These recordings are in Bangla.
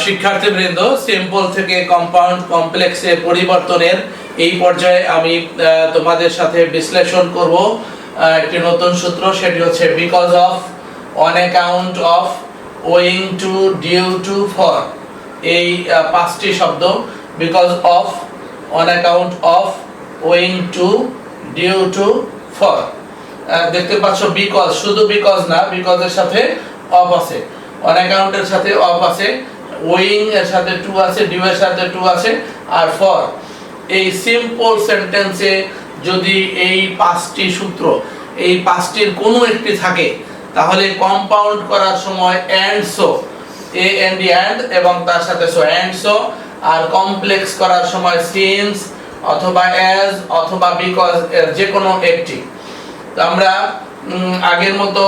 শিক্ষার্থীবৃন্দ, সিম্পল থেকে কম্পাউন্ড কমপ্লেক্সে পরিবর্তনের এই পর্যায়ে আমি তোমাদের সাথে বিশ্লেষণ করব একটি নতুন সূত্র। সেটি হচ্ছে because of, on account of, owing to, due to, for. এই পাঁচটি শব্দ, because of, on account of, owing to, due to, for. দেখতে পাচ্ছ বিকজ, শুধু বিকজ না, বিকজের সাথে অফ আছে, অন অ্যাকাউন্টের সাথে অফ আছে, ওয়িং এর সাথে টু আছে, ডিউ এর সাথে টু আছে, আর ফর। এই সিম্পল সেন্টেন্সে যদি এই পাঁচটি সূত্র, এই পাঁচটির কোনো একটি থাকে, তাহলে কম্পাউন্ড করার সময় and so, A and D and এবং তার সাথে সো, এন্ড সো। আর কমপ্লেক্স করার সময় সিন্স অথবা অ্যাজ অথবা বিকজ এর যে কোনো একটি। তো আমরা আগের মতো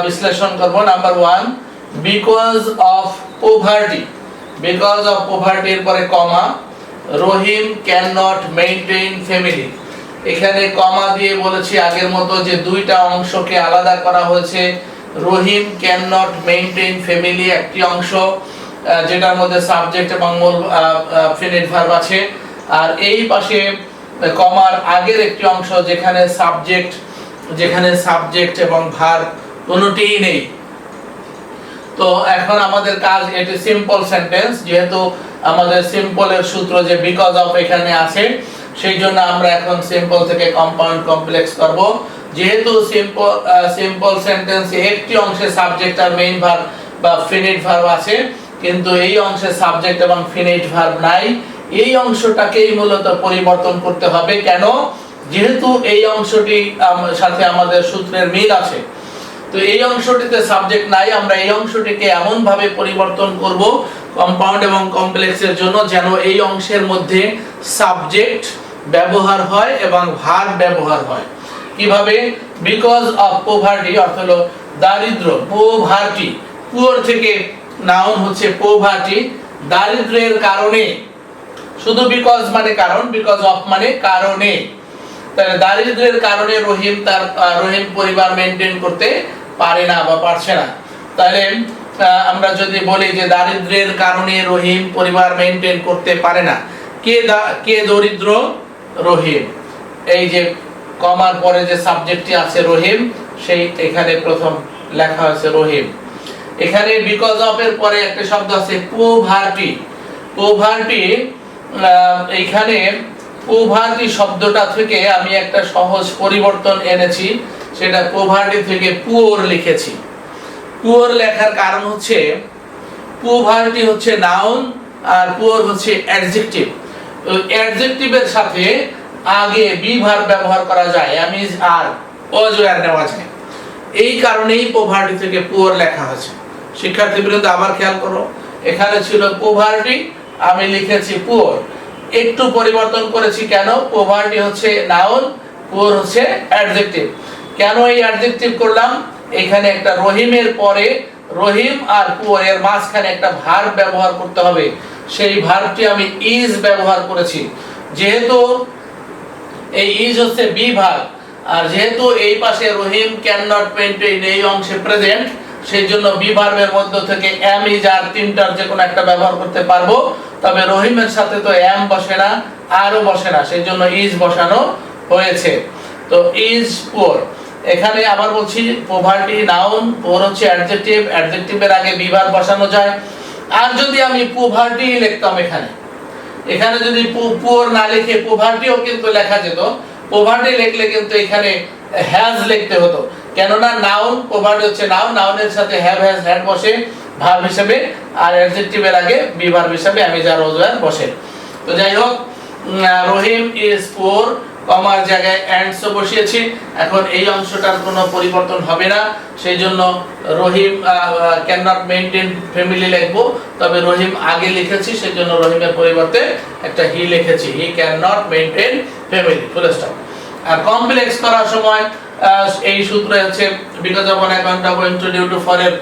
বিশ্লেষণ করব। Number 1, because of poverty. Because of পভার্টির পরে comma, Rahim can not maintain family. এখানে কমা দিয়ে বলেছি আগের মতো যে দুইটা অংশকে আলাদা করা হয়েছে। রহিম ক্যান নট মেইনটেইন ফ্যামিলি একটি অংশ, যেটার মধ্যে সাবজেক্ট এবং মূল ফিনিট ভার্ব আছে। আর এই পাশে কমার আগের একটি অংশ যেখানে সাবজেক্ট এবং ভার্ব কোনোটিই নেই। তো এখন আমাদের কাজ, এটি সিম্পল সেন্টেন্স, যেহেতু আমাদের সিম্পলের সূত্র যে বিকজ অফ এখানে আছে, সেই জন্য আমরা এখন সিম্পল থেকে কম্পাউন্ড কমপ্লেক্স করব। যেহেতু সিম্পল সেন্টেন্সে একটি অংশে সাবজেক্ট আর মেইন ভার্ব বা ফিনিট ভার্ব আছে, কিন্তু এই অংশে সাবজেক্ট এবং ফিনিট ভার্ব নাই। এই অংশটাকেই মূলত পরিবর্তন করতে হবে। কেন? যেহেতু এই অংশটি সাথে আমাদের সূত্রের মিল আছে। তো এই অংশটিতে সাবজেক্ট নাই, আমরা এই অংশটিকে এমন ভাবে পরিবর্তন করব কম্পাউন্ড এবং কমপ্লেক্সের জন্য যেন এই অংশের মধ্যে সাবজেক্ট ব্যবহার হয় এবং ভার্ব ব্যবহার হয়। কিভাবে? বিকজ অফ পভার্টি অর্থ হলো দারিদ্র, পভার্টি, পুয়ার থেকে নাউন হচ্ছে পভার্টি, দারিদ্র্যের কারণে। শুধু বিকজ মানে কারণ, বিকজ অফ মানে কারণে। তাহলে দারিদ্র্যের কারণে রহিম পরিবার মেইনটেইন করতে পারে না বা পারছে না। তাহলে আমরা যদি বলি যে দারিদ্র্যের কারণে রহিম পরিবার মেইনটেইন করতে পারে না, কে দরিদ্র? রহিম। এই যে কমার পরে যে সাবজেক্টটি আছে রহিম, সেই এখানে প্রথম লেখা হয়েছে রহিম। এখানে বিকজ অফ এর পরে একটা শব্দ আছে পভার্টি। পভার্টি, এইখানে পভার্টি শব্দটা থেকে আমি একটা সহজ পরিবর্তন এনেছি। সেটা পভার্টি থেকে পুয়ার লিখেছি। পুয়ার লেখার কারণ হচ্ছে পভার্টি হচ্ছে নাউন আর পুয়ার হচ্ছে অ্যাডজেক্টিভ। অ্যাডজেক্টিভের সাথে আগে বি ভার্ব ব্যবহার করা যায়, অ্যামিজ আর অজয়ার নেওয়া যায়। এই কারণেই পভার্টি থেকে পুয়ার লেখা হয়েছে। শিক্ষার্থীবৃন্দ আবার খেয়াল করো, এখানে ছিল পভার্টি, আমি লিখেছি পুয়ার। একটু পরিবর্তন করেছি। কেন? পভার্টি হচ্ছে নাউন, পুয়ার হচ্ছে অ্যাডজেক্টিভ। কেন এই অ্যাডজেক্টিভ করলাম? এখানে একটা রহিমের পরে, রহিম আর পুয়ার এর মাঝখানে একটা ভার্ব ব্যবহার করতে হবে। সেই ভার্বটি আমি ইজ ব্যবহার করেছি। যেহেতু এই ইজ হচ্ছে বি ভার্ব, আর যেহেতু এই পাশে রহিম ক্যান নট মেইনটেইন এই অংশে প্রেজেন্ট, সেই জন্য বি ভার্বের মধ্য থেকে এম, ইজ, আর তিনটার যে কোনো একটা ব্যবহার করতে পারবো। তবে রহিমের সাথে তো এম বসে না, আরও বসে না, সেই জন্য ইজ বসানো হয়েছে। তো ইজ পুয়ার। এখানে আবার বলছি পভার্টি নাউন, পুয়ার হচ্ছে অ্যাডজেক্টিভ, অ্যাডজেক্টিভের আগে বি ভার্ব বসানো যায়। আর যদি আমি পভার্টি লিখতাম এখানে যদি পুয়ার না লিখে পভার্টিও কিন্তু লেখা যেত। পভার্টি লিখলে কিন্তু এখানে হ্যাজ লিখতে হতো, কেননা নাউন, পভার্টি হচ্ছে নাউন, নাউনের সাথে হ্যাভ, হ্যাজ, হ্যাড বসে ভার্ব হিসেবে, আর অ্যাডজেক্টিভের আগে বি ভার্ব হিসেবে অ্যামিজ আর অজয়ার বসে। তো যাই হোক, রহিম ইজ পুয়ার, কমার জায়গায় এন্ড সো বসিয়েছি। এখন এই অংশটার কোনো পরিবর্তন হবে না, সেই জন্য রহিম ক্যান নট মেইনটেইন ফ্যামিলি লিখবো। তবে রহিম আগে লিখেছি, সেই জন্য রহিমের পরিবর্তে একটা হি লিখেছি, he can not maintain family, full stop. আর কমপ্লেক্স করার সময় এই সূত্র হচ্ছে because of, on account of, owing to, due to, for এর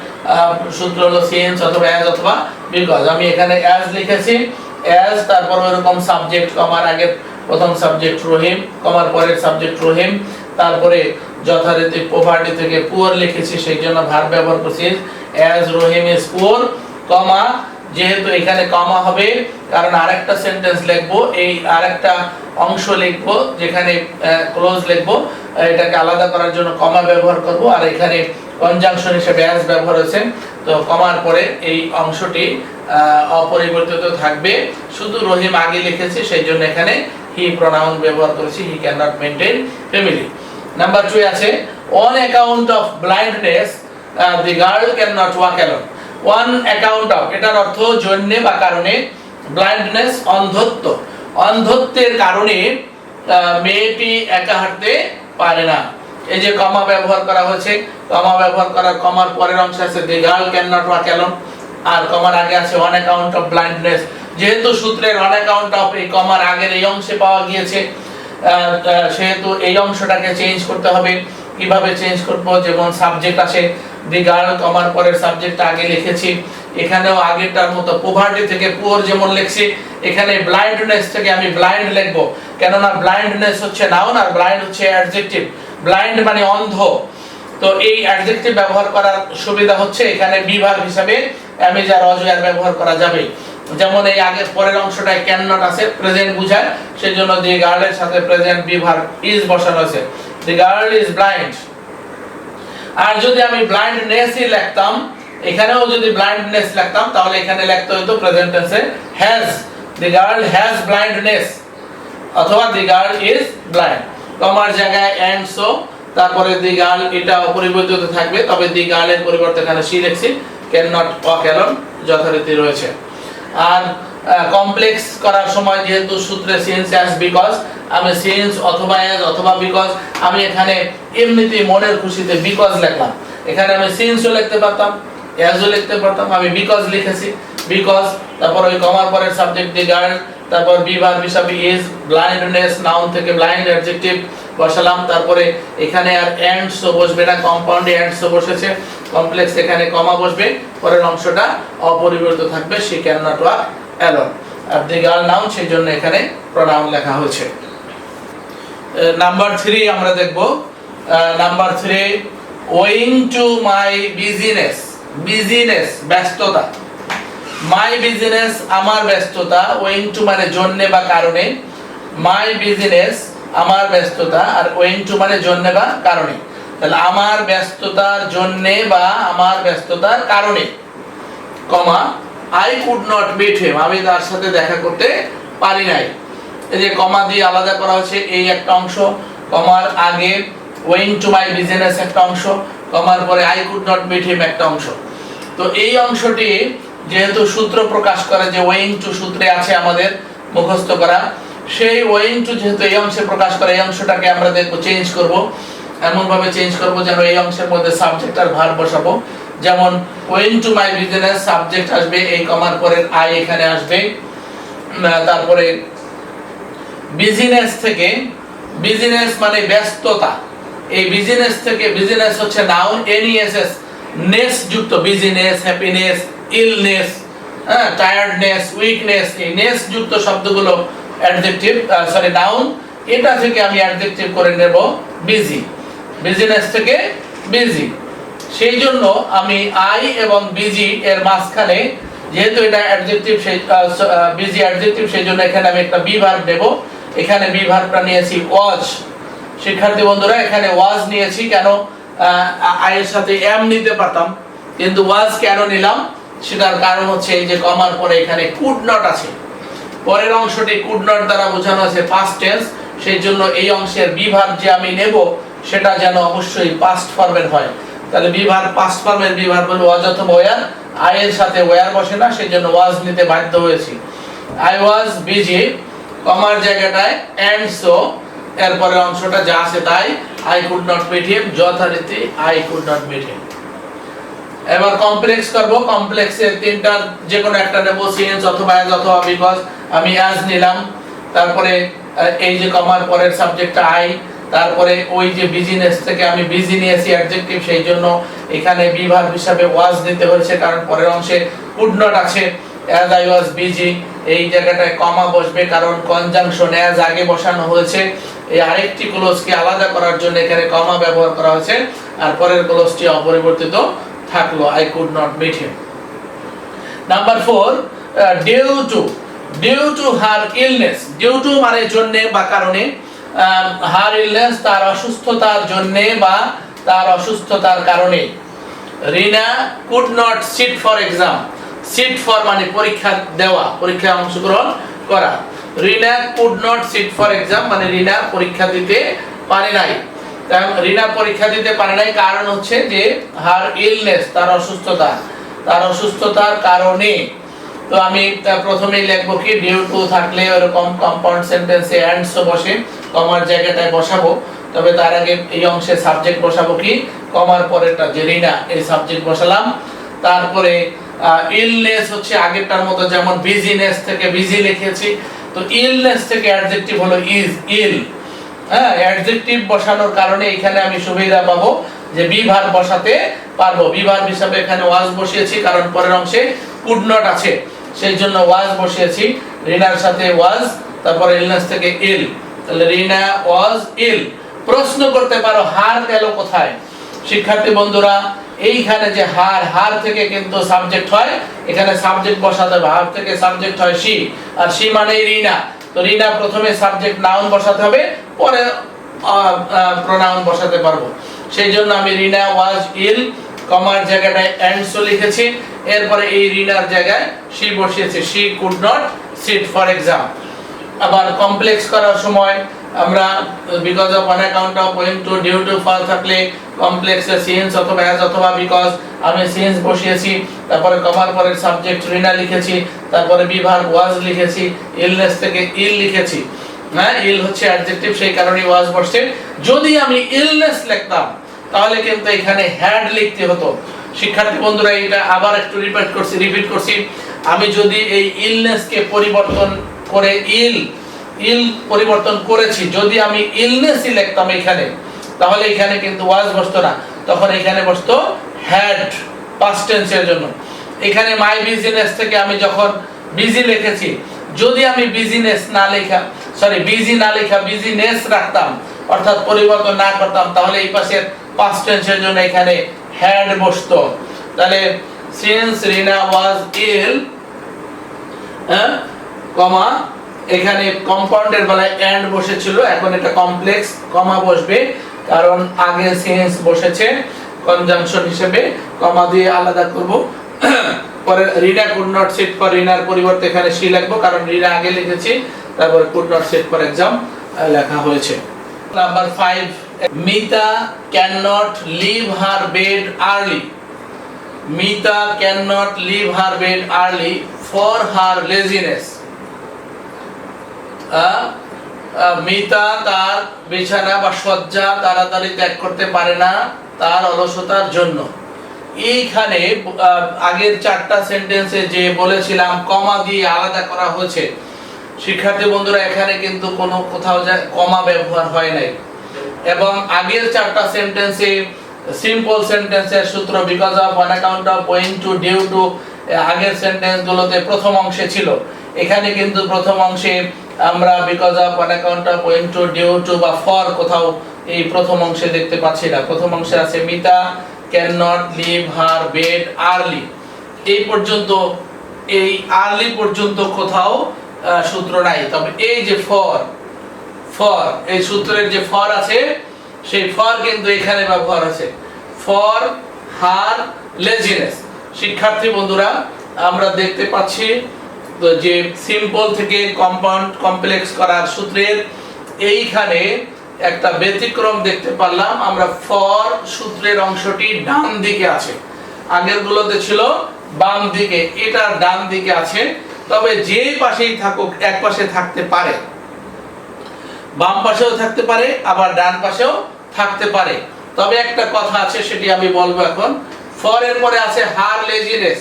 সূত্র হলো সিন্স অথবা অ্যাজ অথবা বিকজ। আমি এখানে অ্যাজ লিখেছি, অ্যাজ, তারপর ওইরকম সাবজেক্ট, কমার আগে প্রথম সাবজেক্ট রহিম, কমার পরের সাবজেক্ট রহিম, তারপরে যথারীতি পভার্টি থেকে পুয়ার লিখেছি, সেই জন্য ভার্ব ব্যবহার করছি অ্যাজ রহিম ইজ পুয়ার, কমা যেহেতু এখানে কমা হবে কারণ আরেকটা সেন্টেন্স লিখবো, এই আরেকটা অংশ লিখবো যেখানে ক্লোজ লিখবো, এটাকে আলাদা করার জন্য কমা ব্যবহার করব। আর এখানে কনজাংশন হিসেবে অ্যাজ ব্যবহার হয়েছে, তো কমার পরে এই অংশটি অপরিবর্তিত থাকবে। শুধু রহিম আগে লিখেছি সেই জন্য এখানে হি প্রোনাউন ব্যবহার করেছি, হি can not maintain family. Number 2 আছে on account of blindness the girl can not walk alone. On account of এটার অর্থ জন্য বা কারণে, ব্লাইন্ডনেস অন্ধত্ব, অন্ধত্বের কারণে মেয়েটি একা হাঁটতে পারে না। এই যে কমা ব্যবহার করা হয়েছে, কমা ব্যবহার করার কমার পরের অংশ আছে the girl can not walk alone, আর কমার আগে আছে অন অ্যাকাউন্ট অফ ব্লাইন্ডনেস। যেহেতু সূত্রের অন অ্যাকাউন্ট অফ এই কমার আগের এই অংশে পাওয়া গিয়েছে, সেহেতু এই অংশটাকে চেঞ্জ করতে হবে। কিভাবে চেঞ্জ করব, যেমন সাবজেক্ট আসে দি গার্ল, কমার পরের সাবজেক্টটা আগে লিখেছি, এখানেও আগেরটার মতো পভার্টি থেকে পুয়ার যেমন লিখছি, এখানে ব্লাইন্ডনেস থেকে আমি ব্লাইন্ড লিখবো, কেননা ব্লাইন্ডনেস হচ্ছে নাউন আর ব্লাইন্ড হচ্ছে অ্যাডজেক্টিভ। ব্লাইন্ড মানে অন্ধ, তো এই অ্যাডজেক্টিভ ব্যবহার করার সুবিধা হচ্ছে এখানে বি ভার্ব হিসাবে এমএজ আর ওয়াজ ওয়্যার ব্যবহার করা যাবে। যেমন এই আগের পরের অংশটায় ক্যান নট আছে, প্রেজেন্ট বোঝায়, সেজন্য দি গার্লের সাথে প্রেজেন্ট বি ভার্ব ইজ বসানো আছে, দি গার্ল ইজ ব্লাইন্ড। আর যদি আমি ব্লাইন্ডনেসই লিখতাম, এখানেও যদি ব্লাইন্ডনেস লিখতাম তাহলে এখানে লিখতে হতো প্রেজেন্ট টেন্সে has, the girl has blindness অথবা দি গার্ল ইজ ব্লাইন্ড। কমার জায়গায় এন্ড সো, তারপরে দি গার্ল এটা অপরিবর্তিত থাকবে, তবে দি গার্লের পরিবর্তে এখানে সি লিখছি, ক্যান নট ওয়াক অ্যালোন যথারীতি রয়েছে। আর কমপ্লেক্স করার সময় যেহেতু সূত্রে সিন্স অ্যাজ বিকজ, আমি সিন্স অথবা অ্যাজ অথবা বিকজ, আমি এখানে এমনিতেই মনের খুশিতে বিকজ লিখলাম, এখানে আমি সিন্সও লিখতে পারতাম, অ্যাজও লিখতে পারতাম, আমি বিকজ লিখেছি, বিকজ, তারপর ওই কমার পরের সাবজেক্ট দি গার্ল, তারপর বি ভার্ব হিসাবে ইজ, ব্লাইন্ডনেস নাউন থেকে ব্লাইন্ড অ্যাডজেক্টিভ বসালাম, তারপরে এখানে আর এন্ড সো বসবে না, কম্পাউন্ডে এন্ড সো বসেছে, কমপ্লেক্স এখানে কমা বসবে, পরের অংশটা অপরিবর্তিত থাকবে, she can not walk alone. আর দি গার্ল নাউন, সেই জন্য এখানে প্রোনাউন লেখা হয়েছে। নাম্বার 3 আমরা দেখব। Number 3 owing to my business, business ব্যস্ততা, মাই বিজনেস আমার ব্যস্ততা, ওয়িং টু মানে জন্য বা কারণে, মাই বিজনেস আমার ব্যস্ততা, আর ওয়িং টু মানে জন্য বা কারণে, তাহলে আমার ব্যস্ততার জন্য বা আমার ব্যস্ততার কারণে, comma I could not meet him, আমি তার সাথে দেখা করতে পারি নাই। এই যে কমা দিয়ে আলাদা করা হচ্ছে এই একটা অংশ, কমার আগে ওয়িং টু মাই বিজনেস একটা অংশ, কমার পরে I could not meet him একটা অংশ। তো এই অংশটি যেহেতু সূত্র প্রকাশ করে, যে ওয়িং টু সূত্রে আছে আমাদের মুখস্থ করা, সেই ওয়িং টু যেহেতু এই অংশে প্রকাশ করে, এই অংশটাকে আমরা দেখব চেঞ্জ করব, এমন ভাবে চেঞ্জ করব যেন এই অংশের মধ্যে সাবজেক্ট আর ভার্ব বসাবো। যেমন owing to my business subject আসবে, এই কমার পরে আই এখানে আসবে, তারপরে বিজনেস থেকে, বিজনেস মানে ব্যস্ততা, এই বিজনেস থেকে, বিজনেস হচ্ছে নাউন, এনইএসএস নেস যুক্ত, business, happiness, illness, tiredness, weakness, এই নেস যুক্ত শব্দগুলো অ্যাডজেক্টিভ, সরি নাউন, এটা থেকে আমি অ্যাডজেক্টিভ করে নেব বিজি, বিজনেস থেকে বিজি। সেই জন্য আমি আই এবং বিজি এর মাঝখানে, যেহেতু এটা অ্যাডজেক্টিভ, সেই বিজি অ্যাডজেক্টিভ, সেই জন্য এখানে আমি একটা বি ভার্ব দেব। এখানে বি ভার্বটা নিয়েছি ওয়াজ। শিক্ষার্থী বন্ধুরা, এখানে ওয়াজ নিয়েছি কেন, আয়ের সাথে এম নিতে পারতাম, কিন্তু ওয়াজ কেন নিলাম সেটার কারণ হচ্ছে এই যে কমার পরে এখানে কুড নট আছে, পরের অংশটি কুড নট দ্বারা বোঝানো আছে পাস্ট টেন্স, সেই জন্য এই অংশের বি ভার্ব যে আমি নেব সেটা যেন অবশ্যই পাস্ট ফর্মের হয়। তাহলে বি ভার্ব পাস্ট ফর্মের বি ভার্ব হলো ওয়াজ অথবা ওয়্যার, আয়ের সাথে ওয়্যার বসে না, সেই জন্য ওয়াজ নিতে বাধ্য হয়েছি। আই ওয়াজ বিজি, কমার জায়গাটায় এন্ড সো, এরপরে অংশটা যা আছে তাই, I could not meet him যথারীতি I could not meet him. এবার কমপ্লেক্স করব, কমপ্লেক্সের তিনটার যে কোনো একটা নেব, সিন্স অথবা অ্যাজ অথবা বিকজ, আমি অ্যাজ নিলাম, তারপরে এই যে কমার পরের সাবজেক্টটা আই, তারপরে ওই যে বিজিনেস থেকে আমি বিজি নিয়েছি অ্যাডজেক্টিভ, সেই জন্য এখানে বি ভার্ব হিসাবে ওয়াজ নিতে হয়েছে, কারণ পরের অংশে কুড নট আছে, অ্যাজ আই ওয়াজ বিজি, এই জায়গাটায় কমা বসবে কারণ কনজাংশন অ্যাজ আগে বসানো হয়েছে, এই আরেকটি ক্লোজকে আলাদা করার জন্য এখানে কমা ব্যবহার করা হয়েছে, আর পরের ক্লোজটি অপরিবর্তিত থাকলো, I could not meet him. Number 4, due to her illness. Due to মানে জন্য বা কারণে, হার ইলনেস তার অসুস্থতার জন্য বা তার অসুস্থতার কারণে। Rina could not sit for exam. Sit for মানে পরীক্ষা দেওয়া, পরীক্ষায় অংশগ্রহণ করা। Rina could not sit for exam মানে রিনা পরীক্ষা দিতে পারে নাই। রিনা পরীক্ষা দিতে পারে নাই কারণ হচ্ছে যে হার ইলনেস, তার অসুস্থতা, তার অসুস্থতার কারণে। তো আমি প্রথমেই লিখবো কি, ডিউ টু থাকলে এরকম কম্পাউন্ড সেন্টেন্সে এন্ডস বসে, কমার জায়গাটায় বসাবো। তবে তার আগে এই অংশে সাবজেক্ট বসাবো কি, কমার পরেরটা যে রিনা, এই সাবজেক্ট বসালাম। তারপরে ইলনেস হচ্ছে আগেরটার মতো, যেমন বিজিনেস থেকে বিজি লিখেছি, তো ইলনেস থেকে অ্যাডজেক্টিভ হলো ইজ, ইল। হ্যাঁ, অ্যাডজেক্টিভ বসানোর কারণে এখানে আমি সুবিধা পাবো যে বি ভার্ব বসাতে পারবো। বি ভার্ব হিসাবে এখানে ওয়াজ বসিয়েছি, কারণ পরের অংশে কুড নট আছে, সেই জন্য ওয়াজ বসিয়েছি। রিনার সাথে ওয়াজ, তারপরে ইলনেস থেকে ইল, তাহলে রিনা ওয়াজ ইল। প্রশ্ন করতে পারো হার গেল কোথায়? শিক্ষার্থী বন্ধুরা, এইখানে যে হার থেকে কিন্তু সাবজেক্ট হয়, এখানে সাবজেক্ট বসাতে হবে। হার থেকে সাবজেক্ট হয় শি, আর শি মানে রিনা। তো রিনা প্রথমে সাবজেক্ট নাউন বসাতে হবে, পরে প্রোনাউন বসাতে পারবো। সেই জন্য আমি রিনা ওয়াজ ইল, কমার জায়গাটায় এন্ডস লিখেছি। এরপরে এই রিনার জায়গায় শি বসিয়েছি, she could not sit for exam. আবার কমপ্লেক্স করার সময় আমরা because of, on account of, owing to, due to, for থাকলে কমপ্লেক্সে সিন্স অথবা অ্যাজ অথবা বিকজ, আমি সিন্স বসিয়েছি। তারপরে কমার পরের সাবজেক্ট রিনা লিখেছি, তারপরে বি ভার্ব ওয়াজ লিখেছি, ইলনেস থেকে ইল লিখেছি। হ্যাঁ, ইল হচ্ছে অ্যাডজেক্টিভ, সেই কারণে ওয়াজ বসছে। যদি আমি ইলনেস লিখতাম তাহলে কিন্তু এখানে হ্যাড লিখতে হতো। শিক্ষার্থী বন্ধুরা, এটা আবার একটু রিপিট করছি। আমি যদি এই ইলনেস কে পরিবর্তন করে ইল পরিবর্তন করেছি, যদি আমি ইলনেসই লিখতাম এখানে, তাহলে এখানে কিন্তু ওয়াজ বসতো না, তখন এখানে বসতো হ্যাড, পাস্ট টেন্সের জন্য। এখানে মাই বিজনেস থেকে আমি যখন বিজি লিখেছি, যদি আমি বিজিনেস না লেখা, বিজি না লেখা বিজিনেস রাখতাম, অর্থাৎ পরিবর্তন না করতাম, তাহলে এই পাশের পাস্ট টেন্সের জন্য এখানে হ্যাড বসতো। তাহলে সিন্স রিনা ওয়াজ ইল, কমা, এখানে কম্পাউন্ডের বেলায় এন্ড বসেছিল, এখন এটা কমপ্লেক্স, কমা বসবে কারণ আগে সিন্স বসেছে কনজাংশন হিসেবে, কমা দিয়ে আলাদা করব। পরে Rina could not sit for, রিনার পরিবর্তে এখানে শি লিখবো কারণ রিনা আগে লিখেছি, তারপর could not sit for exam লেখা হয়েছে। Number 5, Mita can not leave her bed early. Mita can not leave her bed early for her laziness. Mita তার বিছানা বা শয্যা তাড়াতাড়ি ত্যাগ করতে পারে না তার অলসতার জন্য। এইখানে আগের 4টা সেন্টেন্সে যে বলেছিলাম কমা দিয়ে আলাদা করা হয়েছে, শিক্ষার্থী বন্ধুরা এখানে কিন্তু কোনো কোথাও কমা ব্যবহার হয় নাই। এবং আগের 4টা সেন্টেন্সে সিম্পল সেন্টেন্সের সূত্র because of, on account of, owing to, due to, আগের সেন্টেন্সগুলোতে প্রথম অংশে ছিল। এখানে কিন্তু প্রথম অংশে আমরা because of, on account of, owing to, due to বা ফর কোথাও এই প্রথম অংশে দেখতে পাচ্ছি না। প্রথম অংশে আছে Mita can not leave her bed early. এই পর্যন্ত, এই আর্লি পর্যন্ত কোথাও সূত্র নাই। তবে এই যে ফর, এই সূত্রের যে ফর আছে, সেই ফর কিন্তু এখানে ব্যবহার আছে, ফর হার লেজিনেস। শিক্ষার্থী বন্ধুরা, আমরা দেখতে পাচ্ছি যে সিম্পল থেকে কম্পাউন্ড কমপ্লেক্স করার সূত্রের এইখানে একটা ব্যতিক্রম দেখতে পারলাম। আমরা ফর সূত্রের অংশটি ডান দিকে আছে, আগের গুলোতে ছিল বাম দিকে, এটা ডান দিকে আছে। তবে যে পাশেই থাকুক, এক পাশে থাকতে পারে, বাম পাশেও থাকতে পারে, আবার ডান পাশেও থাকতে পারে। তবে একটা কথা আছে, সেটি আমি বলবো এখন। ফর এর পরে আছে হার লেজিনেস,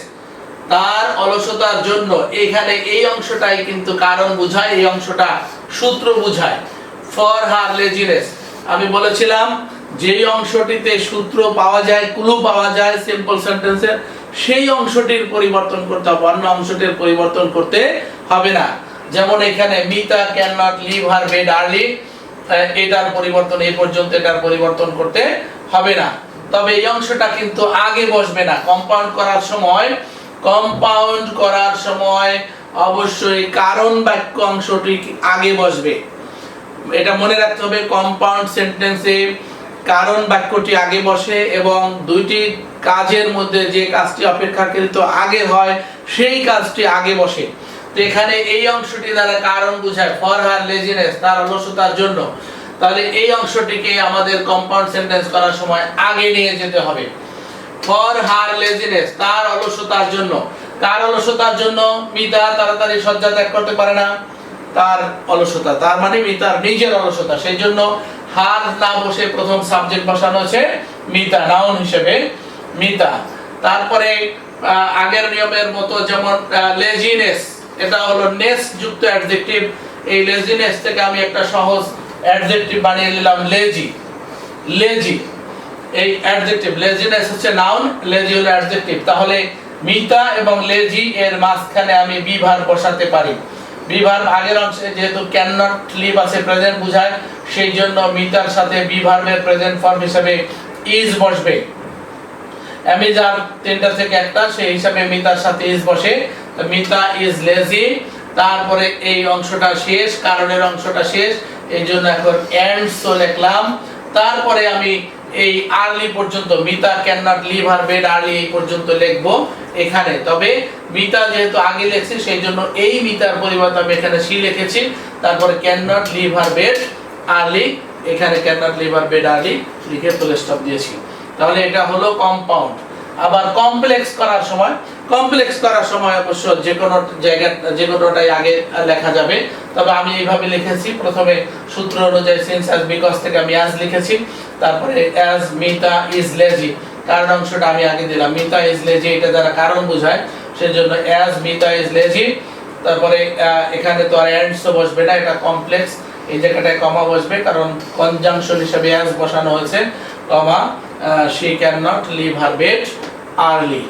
তার অলসতার জন্য। এখানে এই অংশটাই কিন্তু কারণ বোঝায়, এই অংশটা সূত্র বোঝায়। ফর হার লেজিনেস, আমি বলেছিলাম যেই অংশটিতে সূত্র পাওয়া যায়, ক্লু পাওয়া যায় সিম্পল সেন্টেন্সের, সেই অংশটির পরিবর্তন করতে হবে, অন্য অংশটির পরিবর্তন করতে হবে না। যেমন এখানে Mita can not leave her bed early, এটার পরিবর্তন এই পর্যন্ত, এটার পরিবর্তন করতে হবে না। তবে এই অংশটা কিন্তু আগে বসবে না। কম্পাউন্ড করার সময় কম্পাউন্ড করার সময় অবশ্যই কারণ বাক্য অংশটি আগে বসবে। এটা মনে রাখতে হবে, কম্পাউন্ড সেন্টেন্সে কারণ বাক্যটি আগে বসে এবং দুইটি কাজের মধ্যে যে কাজটি অপেক্ষাকৃত আগে হয় সেই কাজটি আগে বসে। তো এখানে এই অংশটি দ্বারা কারণ বোঝায়, ফর হার লেজিনেস, তার অলসতার জন্য। তাহলে এই অংশটিকে আমাদের কম্পাউন্ড সেন্টেন্স করার সময় আগে নিয়ে যেতে হবে। ফর হার লেজিনেস, তার অলসতার জন্য। কার অলসতার জন্য? মিতা তাড়াতাড়ি শয্যা ত্যাগ করতে পারে না, তার অলসতা, তার মানে মিতার নিজের অলসতা। সেই জন্য হার না বসে প্রথম সাবজেক্ট বসানো হয়েছে মিতা, নাউন হিসেবে মিতা। তারপরে আগের নিয়মের মতো যেমন লেজিনেস, এটা হলো নেস যুক্ত অ্যাডজেক্টিভ। এই লেজিনেস থেকে আমি একটা সহজ অ্যাডজেক্টিভ বানিয়ে নিলাম লেজি। লেজি এই অ্যাডজেক্টিভ, লেজিনেস হচ্ছে নাউন, লেজি হলো অ্যাডজেক্টিভ। তাহলে মিতা এবং লেজি এর মাঝখানে আমি বি ভার্ব বসাতে পারি। বি ভার্ব আগের অংশে যেহেতু ক্যান নট লিভ আছে, প্রেজেন্ট বোঝায়, সেই জন্য মিতার সাথে বি ভার্বের প্রেজেন্ট ফর্ম হিসেবে ইজ বসবে। আমি যার তিনটা থেকে একটা, সেই হিসাবে মিতার সাথে ইজ বসে। তো মিতা ইজ লেজি। তারপরে এই অংশটা শেষ, কারণের অংশটা শেষ, এই জন্য এখন এন্ড সো লিখলাম। তারপরে আমি এই আর্লি পর্যন্ত, Mita can not leave her bed early, এই পর্যন্ত লিখবো এখানে। তবে মিতা যেহেতু আগে লিখছি, সেই জন্য এই মিতার পরিবর্তে আমি এখানে সি লিখেছি। তারপরে can not leave her bed early, এখানে can not leave her bed early লিখে ফুল স্টপ দিয়েছি। তাহলে এটা হলো কম্পাউন্ড। আবার কমপ্লেক্স করার সময় অবশ্য যে কোনো জায়গা, যে কোনোটাই আগে লেখা যাবে। তবে আমি এইভাবে লিখেছি, প্রথমে সূত্র অনুযায়ী সিন্স অ্যাজ বিকজ থেকে আমি অ্যাজ লিখেছি। তারপরে অ্যাজ মিতা ইজ লেজি, কারণ অংশটা আমি আগে দিলাম। মিতা ইজ লেজি এটা দ্বারা কারণ বোঝায়, সেজন্য অ্যাজ মিতা ইজ লেজি। তারপরে এখানে তো আর এন্ডস বসবে না, এটা কমপ্লেক্স, এই জায়গাটায় কমা বসবে, কারণ কনজাংশন হিসেবে অ্যাজ বসানো হয়েছে, comma she can not leave her bed early.